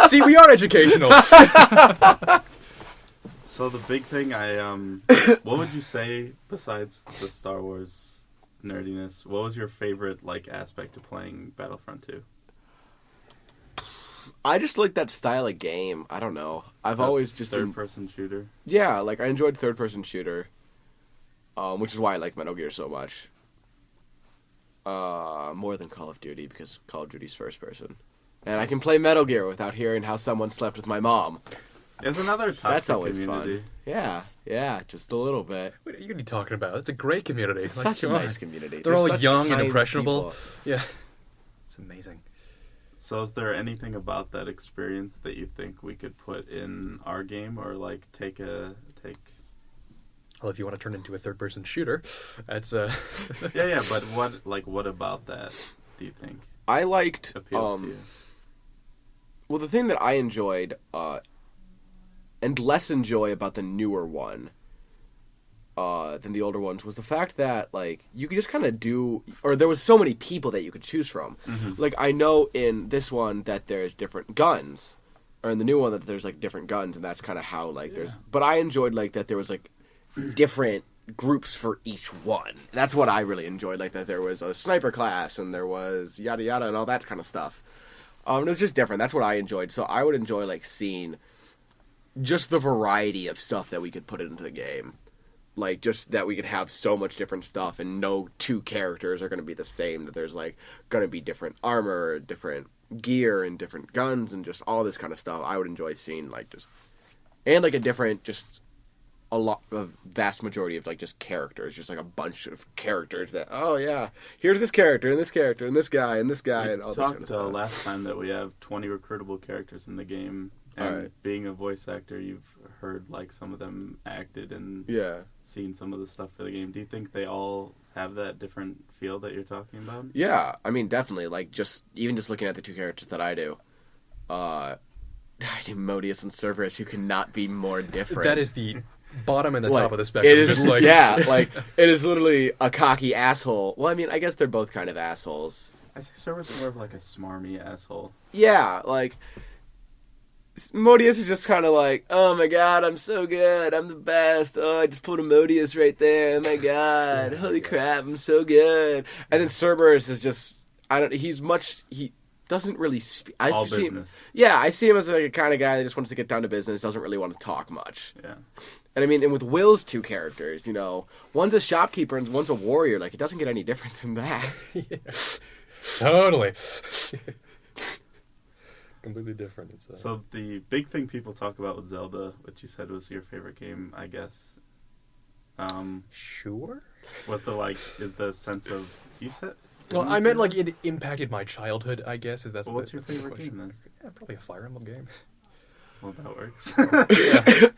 See, we are educational. So the big thing, what would you say besides the Star Wars nerdiness? What was your favorite like aspect of playing Battlefront 2? I just like that style of game. I don't know. I've always just third-person shooter. Yeah, like I enjoyed third-person shooter, which is why I like Metal Gear so much. More than Call of Duty because Call of Duty's first-person, and I can play Metal Gear without hearing how someone slept with my mom. There's another toxic That's always community. fun. Yeah, just a little bit. What are you gonna be talking about? It's a great community. It's Like, such a come on. nice community. They're There's all such young and kind impressionable. people. Yeah, it's amazing. So is there anything about that experience that you think we could put in our game or like take Well, if you want to turn it into a third-person shooter, that's Yeah, but what about that do you think I liked appeals to you? well, the thing that I enjoyed and less enjoy about the newer one than the older ones was the fact that like you could just kind of do, or there was so many people that you could choose from. Mm-hmm. Like I know in this one that there's different guns, or in the new one that there's like different guns, and that's kind of how like there's. But I enjoyed like that there was like different groups for each one. That's what I really enjoyed. Like that there was a sniper class and there was yada yada and all that kind of stuff. It was just different. That's what I enjoyed. So I would enjoy like seeing just the variety of stuff that we could put into the game. Like, just that we could have so much different stuff and no two characters are going to be the same. That there's, like, going to be different armor, different gear, and different guns, and just all this kind of stuff. I would enjoy seeing, like, just... And, like, a different, just... a vast majority of, like, just characters. Just, like, a bunch of characters that, oh, yeah, here's this character, and this character, and this guy, and this guy, and all this kind of talked stuff. last time that we have 20 recruitable characters in the game. And Alright. being a voice actor, you've heard like some of them acted and Yeah. seen some of the stuff for the game. Do you think they all have that different feel that you're talking about? Yeah, I mean, definitely. Like, even just looking at the two characters that I do, I do Modius and Cerberus, who cannot be more different. That is the bottom and the Like, top of the spectrum. it is, just like... yeah, like, it is literally a cocky asshole. Well, I mean, I guess they're both kind of assholes. I say Cerberus is more of like a smarmy asshole. Yeah, like, Modius is just kind of like, oh my god, I'm so good, I'm the best, oh, I just put a Modius right there, oh my god, holy crap, I'm so good. And then Cerberus is just, he doesn't really speak. All business. Yeah, I see him as like a kind of guy that just wants to get down to business, doesn't really want to talk much. Yeah. And I mean, and with Will's two characters, you know, one's a shopkeeper and one's a warrior, like, it doesn't get any different than that. Yeah. Totally. Completely different. It's, So the big thing people talk about with Zelda, which you said was your favorite game, I guess. Sure. Was is the sense of you said? Well, I meant like it impacted my childhood. I guess is that's. Well, what's your favorite game then? Yeah, probably a Fire Emblem game. Well, that works. Yeah.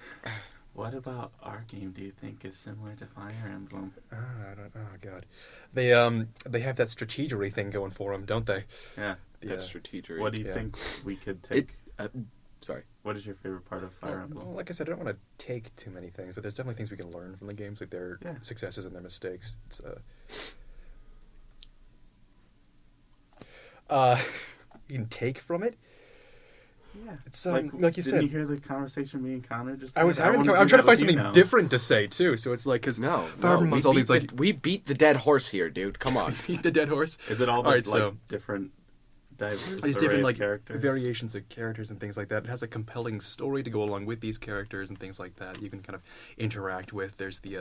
What about our game do you think is similar to Fire Emblem? I don't. Oh god, they have that strategery thing going for them, don't they? Yeah. That's strategic. What do you think we could take? Sorry. What is your favorite part of Fire Emblem? Well, like I said, I don't want to take too many things, but there's definitely things we can learn from the games, like their successes and their mistakes. It's you can take from it. Yeah, it's like you said. Didn't you hear the conversation me and Connor just? I was had? having. I'm trying to find something different to say too. So it's like because we beat the dead horse here, dude. Come on, beat the dead horse. Is it all the different? These different like characters? variations of characters and things like that. It has a compelling story to go along with these characters and things like that. You can kind of interact with. There's the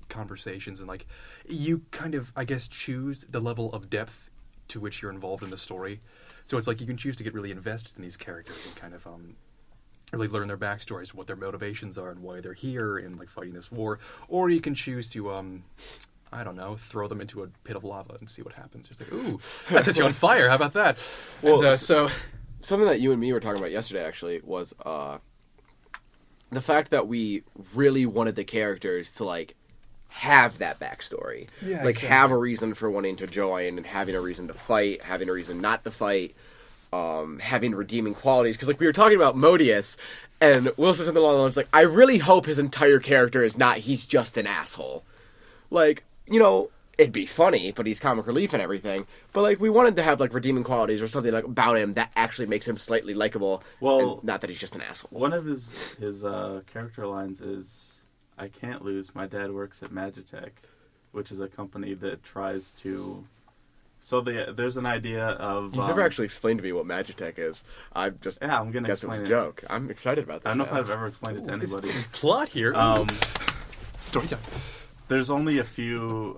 conversations and like you kind of I guess choose the level of depth to which you're involved in the story. So it's like you can choose to get really invested in these characters and kind of really learn their backstories, what their motivations are, and why they're here in like fighting this war. Or you can choose to I don't know, throw them into a pit of lava and see what happens. Just like, ooh, that sets you on fire. How about that? Well, and, so something that you and me were talking about yesterday actually was the fact that we really wanted the characters to like have that backstory. Yeah, like exactly. Have a reason for wanting to join and having a reason to fight, having a reason not to fight, having redeeming qualities. Because like we were talking about Modius, and Will said something along the lines like, I really hope his entire character is not he's just an asshole. Like, you know, it'd be funny, but he's comic relief and everything. But like we wanted to have like redeeming qualities or something like about him that actually makes him slightly likable. Well, not that he's just an asshole. One of his character lines is, I can't lose. My dad works at Magitech, which is a company that tries to. So there's an idea of. You've never actually explained to me what Magitech is. I'm gonna guess it's a joke. I'm excited about this. I don't know if I've ever explained it to anybody. Plot here. Story time. There's only a few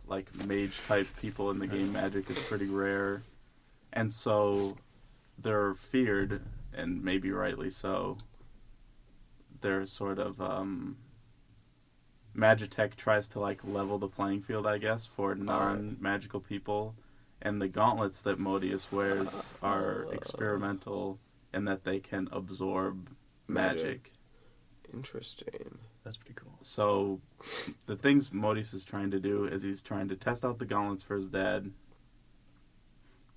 like mage type people in the game. Magic is pretty rare, and so they're feared, and maybe rightly so. They're sort of Magitech tries to like level the playing field, I guess, for non-magical people, and the gauntlets that Modius wears are experimental in that they can absorb magic. Interesting. That's pretty cool. So, the things Modius is trying to do is he's trying to test out the gauntlets for his dad,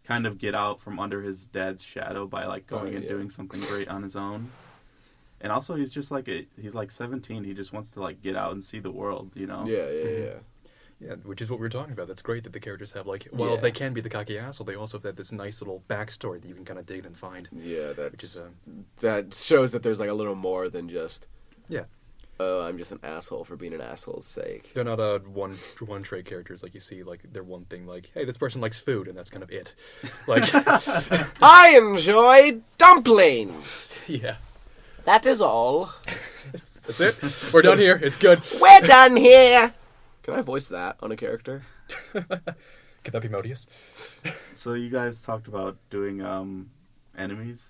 kind of get out from under his dad's shadow by like going and doing something great on his own. And also, he's just like he's like 17. He just wants to like get out and see the world, you know. Yeah, which is what we were talking about. That's great that the characters have like, well, they can be the cocky asshole. They also have this nice little backstory that you can kind of dig and find. Yeah, that shows that there's like a little more than just. Yeah. I'm just an asshole for being an asshole's sake. They're not one trait characters like you see. Like they're one thing. Like, hey, this person likes food, and that's kind of it. Like, I enjoy dumplings. Yeah. That is all. That's it. We're done here. It's good. We're done here. Can I voice that on a character? Could that be Modius? So you guys talked about doing enemies.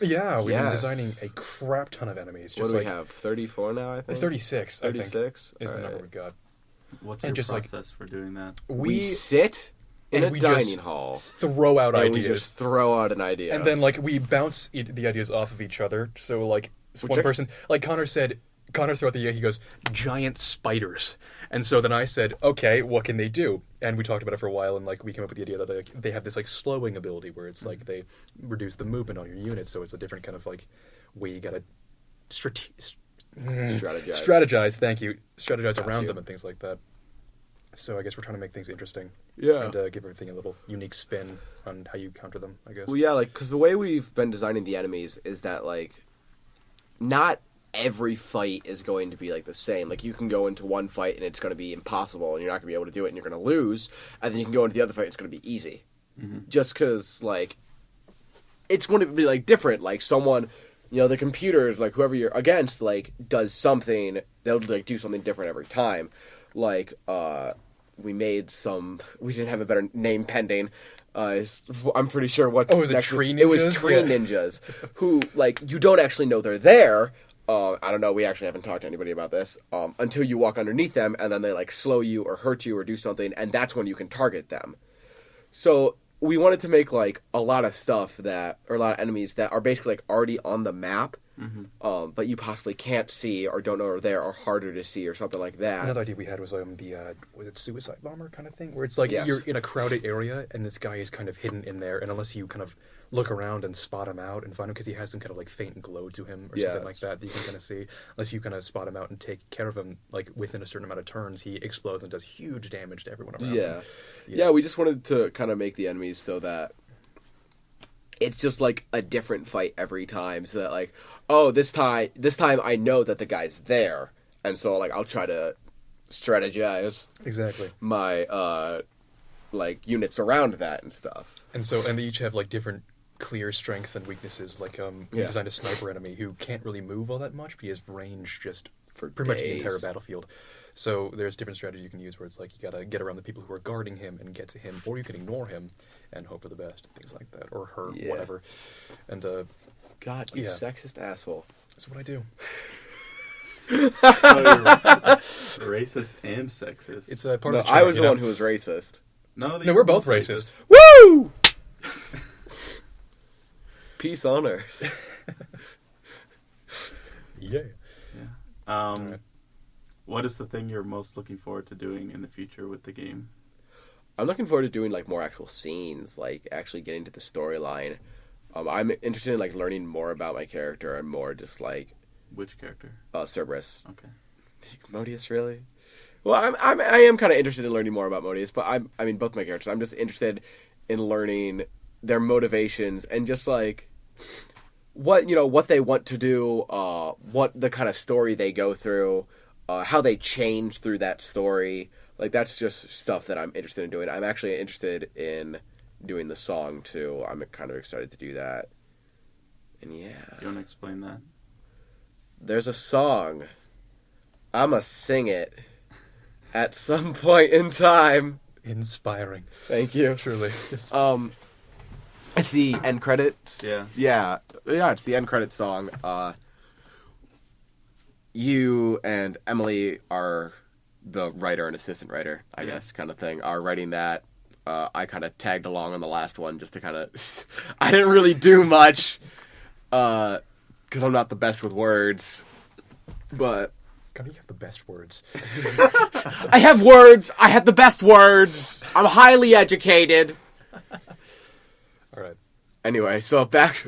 Yeah, we've been designing a crap ton of enemies. Just what do we have? 34 now, I think? 36, 36? I think, is the number we got. What's your process for doing that? We sit in a dining hall. Throw out ideas. We just throw out an idea. And then, like, we bounce the ideas off of each other. So, like, one person... Like Connor said, Connor throughout the year, he goes, giant spiders. And so then I said, okay, what can they do? And we talked about it for a while, and like we came up with the idea that they have this like slowing ability where it's like they reduce the movement on your units, so it's a different kind of like way you gotta strategize. Thank you, strategize around them and things like that. So I guess we're trying to make things interesting, and give everything a little unique spin on how you counter them. I guess. Well, yeah, like because the way we've been designing the enemies is that like not every fight is going to be like the same. Like you can go into one fight and it's going to be impossible and you're not going to be able to do it and you're going to lose, and then you can go into the other fight and it's going to be easy. Just because like it's going to be like different. Like someone, the computers, like whoever you're against, like does something. They'll like do something different every time. Like we didn't have a better name pending. I'm pretty sure what's was it tree ninjas? It was tree ninjas who like you don't actually know they're there. I don't know. We actually haven't talked to anybody about this until you walk underneath them, and then they like slow you or hurt you or do something, and that's when you can target them. So we wanted to make like a lot of a lot of enemies that are basically like already on the map, but you possibly can't see or don't know are there or harder to see or something like that. Another idea we had was was it suicide bomber kind of thing, where it's like you're in a crowded area and this guy is kind of hidden in there, and unless you kind of look around and spot him out and find him, because he has some kind of like faint glow to him or something like that you can kind of see. Unless you kind of spot him out and take care of him, like within a certain amount of turns, he explodes and does huge damage to everyone around him. Yeah, we just wanted to kind of make the enemies so that it's just like a different fight every time, so that like, oh, this time I know that the guy's there, and so like I'll try to strategize my like units around that and stuff. And they each have like different clear strengths and weaknesses. Like we designed a sniper enemy who can't really move all that much, but he has range just for pretty much the entire battlefield. So there's different strategies you can use where it's like you gotta get around the people who are guarding him and get to him, or you can ignore him and hope for the best, things like that, or her, whatever. And God, you sexist asshole. That's what I do. Racist and sexist. It's a part of the charm, I was the one who was racist. No, we're both racist. Woo! Peace on earth. Yeah. Right. What is the thing you're most looking forward to doing in the future with the game? I'm looking forward to doing like more actual scenes, like actually getting to the storyline. I'm interested in like learning more about my character and more just like which character? Cerberus. Okay. Modius, really? Well, I am kind of interested in learning more about Modius, but I mean both my characters. I'm just interested in learning their motivations and just like what they want to do, what the kind of story they go through, how they change through that story. Like that's just stuff that I'm interested in doing. I'm actually interested in doing the song too. I'm kind of excited to do that. And yeah. You want to explain that? There's a song. I'ma sing it at some point in time. Inspiring. Thank you. Truly. It's the end credits. Yeah, it's the end credits song. You and Emily are the writer and assistant writer, I guess, kind of thing, are writing that. I kind of tagged along on the last one just to kind of... I didn't really do much, because I'm not the best with words, but... God, you have the best words. I have words! I have the best words! I'm highly educated! All right. Anyway, so back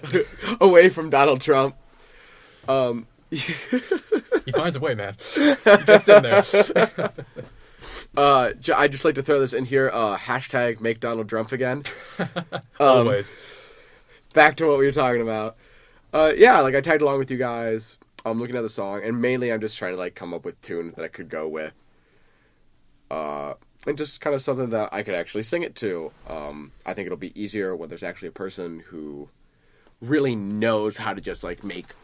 away from Donald Trump. He finds a way, man. He gets in there. I just like to throw this in here. Hashtag make Donald Trump again. Always. Back to what we were talking about. Like I tagged along with you guys. I'm looking at the song, and mainly I'm just trying to like come up with tunes that I could go with. And just kind of something that I could actually sing it to. I think it'll be easier when there's actually a person who really knows how to just like make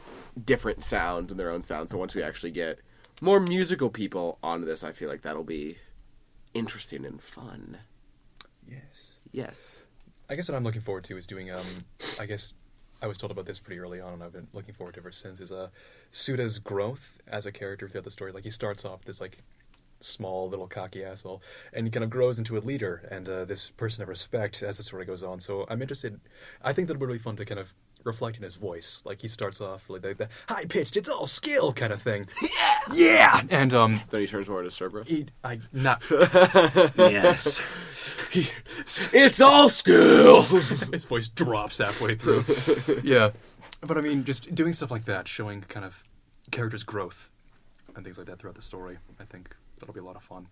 different sounds and their own sounds. So once we actually get more musical people onto this, I feel like that'll be interesting and fun. Yes. I guess what I'm looking forward to is doing, I guess I was told about this pretty early on, and I've been looking forward to it ever since, is Suda's growth as a character throughout the story. Like, he starts off this, like, small little cocky asshole, and he kind of grows into a leader and this person of respect as the story goes on. So I'm interested. I think that'll be really fun to kind of reflect in his voice. Like, he starts off like the high-pitched, it's all skill kind of thing. Yeah! And, Then he turns more into Cerberus. Yes. It's all skill! His voice drops halfway through. Yeah. But, I mean, just doing stuff like that, showing kind of characters' growth and things like that throughout the story, I think that'll be a lot of fun.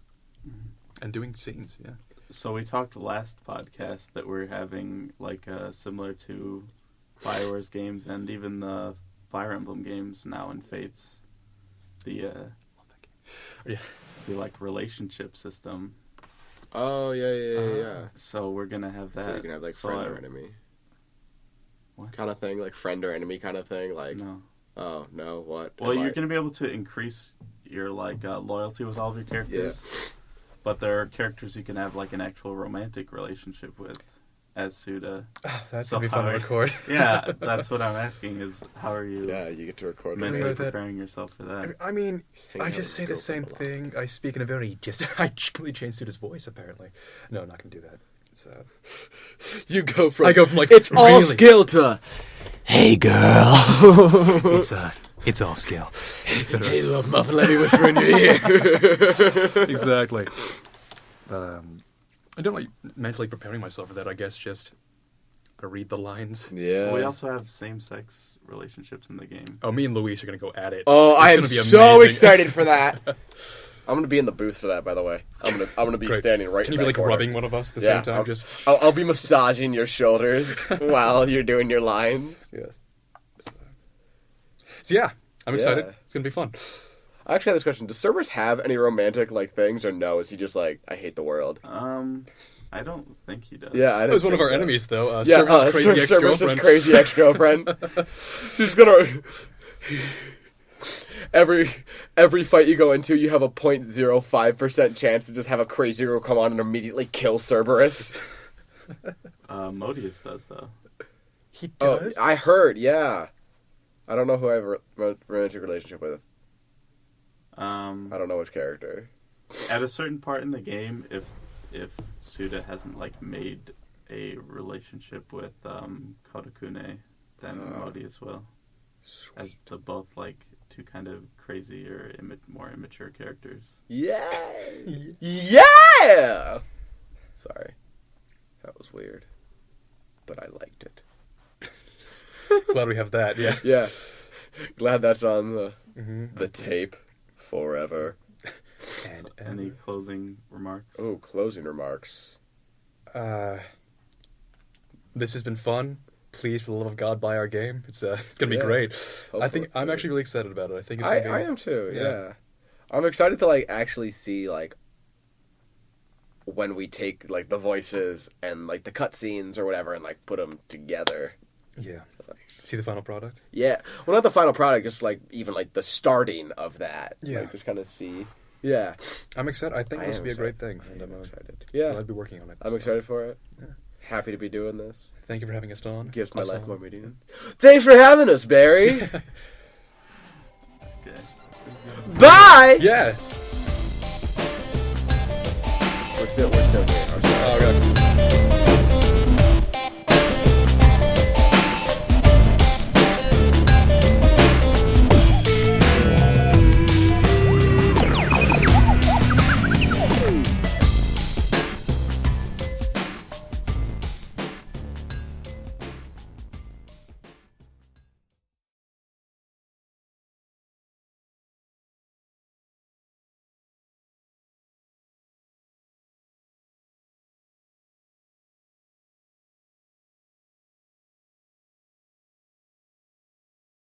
And doing scenes, yeah. So we talked last podcast that we're having like similar to BioWare's games and even the Fire Emblem games now in Fates, the like relationship system. Oh, yeah. So we're gonna have that. So you can have, like, friend or enemy. What? Kind of thing, like friend or enemy kind of thing, like... No. Oh, no, what? Well, you're gonna be able to increase your, like, loyalty with all of your characters. Yeah. But there are characters you can have, like, an actual romantic relationship with as Suda. That's gonna be fun to record. Yeah, that's what I'm asking is how are you Yeah, you get to record mentally with preparing yourself for that? I mean, hanging I out just with say the girls same a lot. thing. I speak in a very I completely changed Suda's voice, apparently. No, I'm not gonna do that. It's, You go from... I go from, like, it's all really- skill to... Hey, girl. It's all skill. Hey, love muffin, let me whisper in your ear. Exactly. But, I don't like mentally preparing myself for that, I guess, just I read the lines. Yeah. Well, we also have same-sex relationships in the game. Oh, me and Luis are gonna go at it. Oh, It's I am gonna be so amazing. excited for that. I'm gonna be in the booth for that, by the way. I'm gonna be Great. standing right Can in you be that like corner. rubbing one of us at the same time? I'll be massaging your shoulders while you're doing your lines. Yes. So yeah, I'm excited. Yeah. It's gonna be fun. I actually have this question: does Cerberus have any romantic like things, or no? Is he just like I hate the world? I don't think he does. Yeah, I It don't was one of think our so. enemies, though. Yeah, Cerberus' crazy Cerberus' ex-girlfriend. crazy ex-girlfriend. She's gonna. Every fight you go into, you have a 0.05% chance to just have a crazy girl come on and immediately kill Cerberus. Modius does though. He Oh, does. I heard. Yeah, I don't know who I have a romantic relationship with. I don't know which character. At a certain part in the game, if Suda hasn't like made a relationship with Kodakune, then Modius will. As the both like two kind of crazy or more immature characters. Yeah. Yeah. Sorry, that was weird, but I liked it. Glad we have that. Yeah. Yeah, glad that's on the tape forever. And Any closing remarks? Oh, closing remarks. This has been fun. Please, for the love of God, buy our game. It's gonna be Yeah. great. Hopefully. I think I'm actually really excited about it. I think it's gonna be. I am too. Yeah. Yeah, I'm excited to like actually see like when we take like the voices and like the cutscenes or whatever and like put them together. Yeah. See the final product. Yeah, well, not the final product, just like even like the starting of that. Yeah. Like, just kind of see. Yeah, I'm excited. I think I this am will be a great excited. thing. I And am I'm excited. Yeah, Yeah, I'd be working on it. I'm so. excited for it. Yeah. Happy to be doing this. Thank you for having us on. Gives my Us life on. more meaning. Thanks for having us, Barry. Okay. Bye. Yeah. We're still here. I'm sorry. Oh, okay.